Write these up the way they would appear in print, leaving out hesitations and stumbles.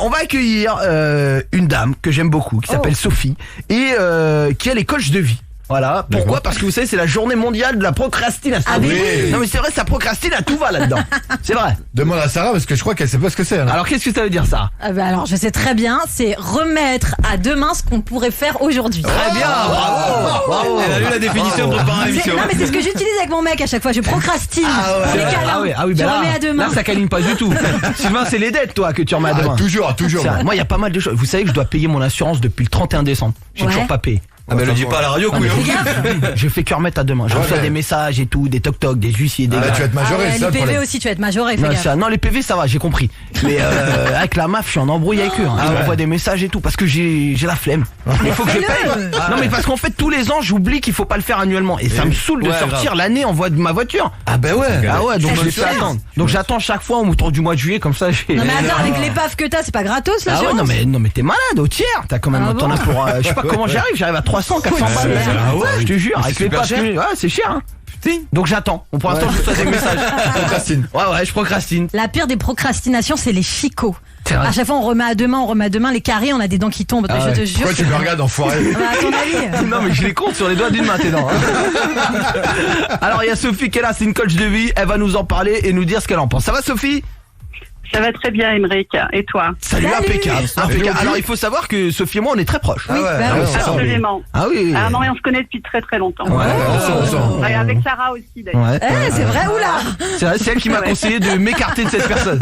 On va accueillir une dame que j'aime beaucoup, qui s'appelle Sophie, et qui elle est coach de vie. Voilà, pourquoi? Parce que vous savez, c'est la journée mondiale de la procrastination. Ah oui. Non mais c'est vrai, ça procrastine à tout va là-dedans. C'est vrai. Demande à Sarah parce que je crois qu'elle sait pas ce que c'est. Hein. Alors qu'est-ce que ça veut dire ça? Alors je sais très bien, c'est remettre à demain ce qu'on pourrait faire aujourd'hui. Très bien, bravo. Elle a eu la définition pour préparer l'émission. Non mais c'est ce que j'utilise avec mon mec à chaque fois, je procrastine. Les câlins. Ah oui, je bah remets à demain. là ça câline pas du tout. Sylvain, c'est les dettes toi que tu remets à demain. Toujours. Moi il y a pas mal de choses. Vous savez que je dois payer mon assurance depuis le 31 décembre. J'ai Ouais. toujours pas payé. Ah bah le dis pas à la radio, Non, mais couillon. fais gaffe. Je fais que remettre à demain. Je reçois des messages et tout, des toc-toc, des huissiers, des Ah, gars. tu vas être majoré, Ah ouais, c'est ça les le PV problème. aussi, tu vas être majoré, fais Non, gaffe. non, les PV ça va, j'ai compris. Mais avec la MAF, je suis en embrouille avec eux. Ils m'envoient des messages et tout parce que j'ai la flemme. Il faut que je paye. Non mais parce qu'en fait tous les ans j'oublie qu'il faut pas le faire annuellement et ça me saoule de Ouais, sortir grave. l'année en voie de ma voiture. Ah bah ouais. Ah ouais, donc Ça, je les c'est fais cher. attendre. Donc j'attends chaque fois autour du mois de juillet comme ça. Non mais attends, avec l'épave que t'as, c'est pas gratos Ah ouais, l'assurance. non mais t'es malade au tiers. T'as quand même Ah t'en bon as pour je sais pas comment j'arrive à 300 400 balles. Ah ouais. Je te jure, avec les super passes, cher. ouais, c'est cher hein. Putain. Donc j'attends. Pour l'instant je reçois des messages. Procrastine. Ouais, je procrastine. La pire des procrastinations, c'est les chicots. C'est vrai. À chaque fois on remet à demain, les carrés, on a des dents qui tombent. Je te jure. Pourquoi tu me regardes enfoiré? Ah bah, à ton avis. Non mais je les compte sur les doigts d'une main tes dents. Alors il y a Sophie qui est là, c'est une coach de vie, elle va nous en parler et nous dire ce qu'elle en pense. Ça va Sophie? Ça va très bien, Émeric. Et toi? Salut, Salut. impeccable. Alors il faut savoir que Sophie et moi on est très proches. Oui, bah oui. Absolument. Ah oui. Ah non, et on se connaît depuis très très longtemps. Ouais, on sent. Et avec Sarah aussi d'ailleurs. Ouais. C'est vrai, oula. C'est vrai, c'est elle qui m'a conseillé de m'écarter de cette personne.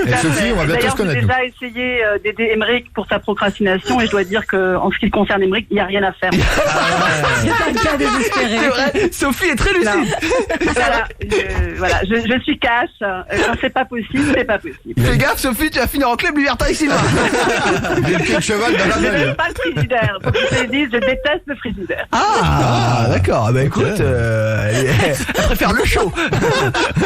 Et Sophie, on va bientôt se D'ailleurs, j'ai connaître. nous. déjà essayé d'aider Émeric pour sa procrastination et je dois dire que en ce qui concerne Émeric, il n'y a rien à faire. C'est un cas désespéré. C'est vrai, Sophie est très lucide. Je suis cash. Quand c'est pas possible, c'est pas possible. Fais gaffe Sophie, tu vas finir en club libertin ici là. J'ai le pied de cheval dans la Je gueule. n'aime pas le frigidaire. Faut que je te le dise, je déteste le frigidaire. Ah d'accord, bah écoute, elle préfère le show.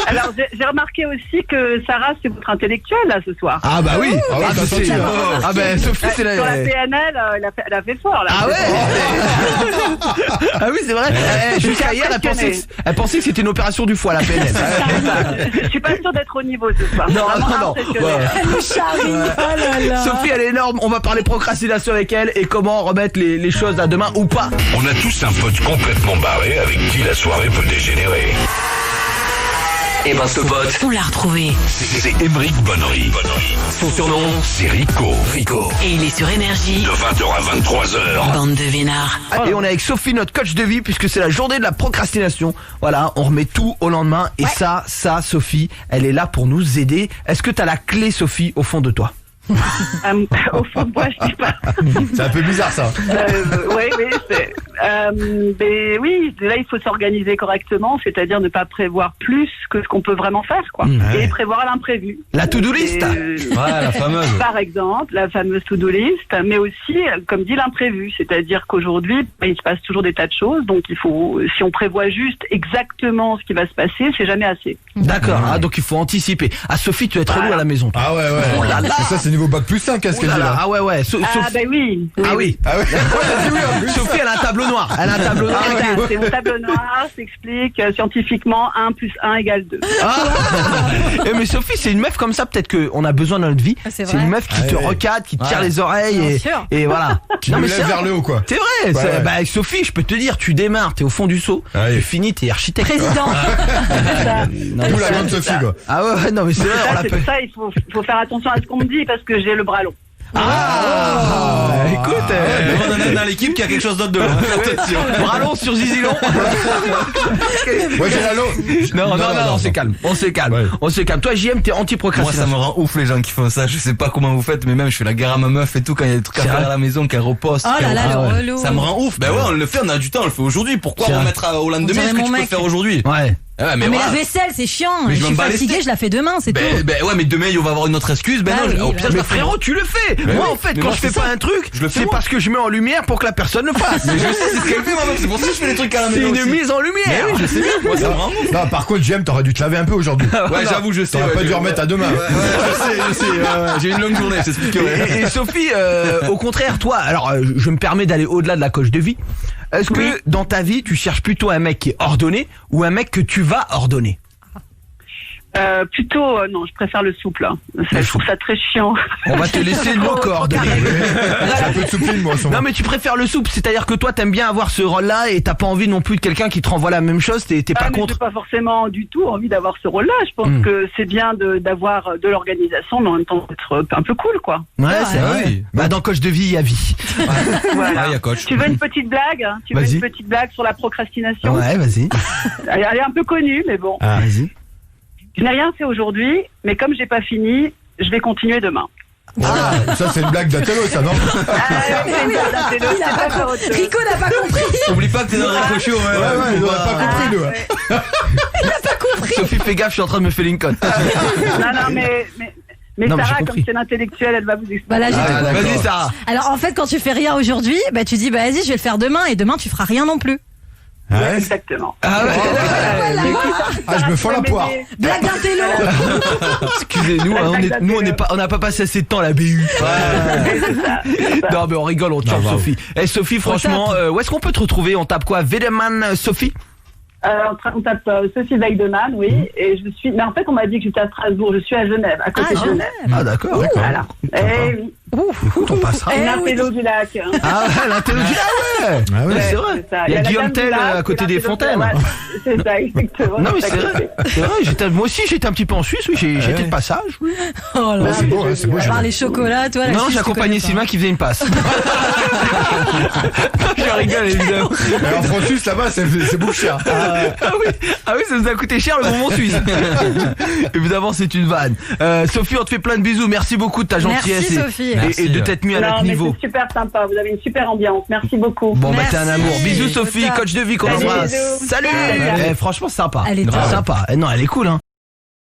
Alors, j'ai remarqué aussi que Sarah, c'est votre intellectuelle là ce soir. Ah bah oui. Ah ouais, t'as c'est- senti, hein. ah bah Sophie c'est la... Sur la PNL, elle a fait fort là. Ah ouais. Ah oui c'est vrai. Jusqu'à hier elle pensait que c'était une opération du foie la PNL. Je suis pas sûre d'être au niveau ce soir. Non, Vraiment non. impressionnée. Ouais. Elle nous charrie. Oh là là. Sophie elle est énorme, on va parler procrastination avec elle et comment remettre les choses à demain ou pas. On a tous un pote complètement barré avec qui la soirée peut dégénérer. Et ben ce pote, On l'a retrouvé. C'est Émeric Bonnery. son surnom, C'est Rico. Et il est sur Énergie. De 20h à 23h. Bande de vénards. Et on est avec Sophie, notre coach de vie, puisque c'est la journée de la procrastination. Voilà, on remet tout au lendemain. Et ça, Sophie, elle est là pour nous aider. Est-ce que t'as la clé, Sophie, au fond de toi? Au fond de moi, je sais pas. C'est un peu bizarre ça. Mais oui, là, il faut s'organiser correctement, c'est-à-dire ne pas prévoir plus que ce qu'on peut vraiment faire, quoi. Ouais. Et prévoir l'imprévu. La to-do list. Et, Ouais, la fameuse. Par exemple, la fameuse to-do list, mais aussi, comme dit, l'imprévu. C'est-à-dire qu'aujourd'hui, il se passe toujours des tas de choses, donc il faut, si on prévoit juste exactement ce qui va se passer, c'est jamais assez. D'accord, ah, donc il faut anticiper. Ah, Sophie, tu es très loin à la maison. toi. Ah ouais. Oh là là. Mais ça c'est niveau bac plus 5, qu'est-ce Oh qu'elle là dit là, là? ah ouais. Ah ben oui. Ah oui. Ah ouais. Sophie, elle a un tableau noir. Elle a un tableau noir. Ah, voilà, c'est mon tableau noir, s'explique scientifiquement 1 plus 1 égale 2. Mais Sophie, c'est une meuf comme ça, peut-être qu'on a besoin dans notre vie. C'est C'est vrai. une meuf qui te ouais. recadre, qui te tire Ouais. les oreilles Bien et, sûr. et voilà. Tu nous lèves vers le haut quoi. C'est vrai, Ouais. Bah, avec Sophie, je peux te dire, tu démarres, t'es au fond du seau, Ouais. tu finis, t'es architecte. Président. D'où la grande Sophie quoi. Ah ouais, non mais c'est vrai, on Ça, l'appelle. c'est pour ça, il faut faire attention à ce qu'on me dit parce que j'ai le bras long. Écoute, On en a dans l'équipe qui a quelque chose d'autre de attention. bras long sur Zizilon. Moi j'ai la Non, on se calme, on se calme, Ouais. on se calme. Toi, JM, t'es Moi ça anti-procrastination. me rend ouf les gens qui font ça. Je sais pas comment vous faites, mais même je fais la guerre à ma meuf et tout quand il y a des trucs à C'est faire vrai à la maison, qu'elle reposte. Oh là là, le relou. Ça me rend ouf. Ben ouais, on le fait, on a du temps, on le fait aujourd'hui. Pourquoi C'est vrai. remettre au On lendemain dirait ce que mon tu peux mec. faire aujourd'hui? Ouais. Ouais, Mais voilà. la vaisselle, c'est chiant. Mais Je je suis m'en bats les fatiguée, steaks. je la fais demain, c'est tout. Ben ouais, mais demain il va y avoir une autre excuse. Ben Ah non, oui, au pire, je Mais la ferai. frérot, tu le fais. Mais Moi, oui. en fait, Mais quand moi, je fais c'est pas ça. un truc, Je le fais c'est moi. parce que je mets en lumière pour que la personne le fasse. Mais je sais, c'est ce qu'elle fait, ma meuf. C'est pour ça que je fais des trucs à la C'est maison. une aussi. mise en Mais lumière. oui, je sais bien. Moi, ça me rend ouf. Non, par contre, JM, t'aurais dû te laver un peu aujourd'hui. Ouais, j'avoue, je sais. T'aurais ouais, pas dû je- remettre à demain. Je sais. J'ai une longue journée, je t'expliquerai. Et Sophie, au contraire, toi, alors je me permets d'aller au-delà de la coach de vie. Est-ce que dans ta vie, tu cherches plutôt un mec qui est ordonné ou un mec que tu vas ordonner? Plutôt, non, je préfère le souple. Hein. Je trouve ça très chiant. On va te laisser nos coordonnées. C'est un peu de soupline, moi, en ce moment. Non mais tu préfères le souple, c'est-à-dire que toi t'aimes bien avoir ce rôle-là et t'as pas envie non plus de quelqu'un qui te renvoie la même chose, t'es pas mais contre. j'ai pas forcément du tout envie d'avoir ce rôle-là. Je pense que c'est bien d'avoir de l'organisation, mais en même temps d'être un peu cool, quoi. Ouais, c'est vrai. oui. Bah dans Coach de vie, il y a vie. Voilà. Ah, il y a coach. Tu veux une petite blague hein? Tu veux Vas-y. une petite blague sur la procrastination? Ouais, vas-y. Elle est un peu connue, mais bon. Ah, vas-y. Je n'ai rien fait aujourd'hui, mais comme j'ai pas fini, je vais continuer demain. Ah, ça, c'est une blague d'Atello, ça, non? Rico n'a pas compris. Oublie pas que t'es dans le récochot, Ouais, ouais, ils auraient pas compris, nous. Ouais. Sophie, fais gaffe, je suis en train de me faire Lincoln. Non, mais Non, mais j'ai Sarah, compris. comme c'est l'intellectuelle, elle va vous expliquer. Bah là, j'ai tout Ah, compris. vas-y Sarah. Alors en fait, quand tu fais rien aujourd'hui, bah tu dis bah vas-y, je vais le faire demain et demain tu feras rien non plus. Ouais. Exactement. Ah ouais. Ah, je me fends la poire. Blague d'un télo. Excusez-nous, hein, on n'a pas passé assez de temps à la BU. Non mais on rigole, on te chante Sophie. Eh Sophie, franchement, où est-ce qu'on peut te retrouver? On tape quoi? Vedeman Sophie? On tape Sophie Weidemann, oui. Et je suis. Mais en fait, on m'a dit que j'étais à Strasbourg. Je suis à Genève, à côté de Genève. Ah d'accord. Voilà. Eh oui. Écoute, on passera. L'intello du lac. Hein. Ah ouais, l'intello du lac. Ah ouais. C'est vrai. C'est ça. Il y a la Guillaume dame du Tell lac, à côté des l'intello de la- fontaines. ouais, c'est ça, exactement. Non mais C'est c'est ça. vrai, c'est vrai. Moi aussi j'étais un petit peu en Suisse, oui, j'étais de passage. Oui. Oh là. C'est beau, hein, c'est beau. À part les chocolats, toi. la Non, Suisse, j'ai tu connais accompagné pas. Sylvain qui faisait une passe. Je rigole évidemment. Alors, Francis, là-bas, c'est beaucoup cher. Ah oui, ça nous a coûté cher le bonbon suisse. Évidemment, c'est une vanne. Sophie, on te fait plein de bisous. Merci beaucoup de ta gentillesse Merci, Sophie. et de t'être mis à Non, notre mais niveau. c'est super sympa. Vous avez une super ambiance. Merci beaucoup. Bon, bah Merci. t'es un amour. Bisous Sophie, Au top. coach de vie qu'on Salut, embrasse. bisous. Salut. Salut. Franchement, sympa. Elle est top. Sympa. Non, elle est cool, hein.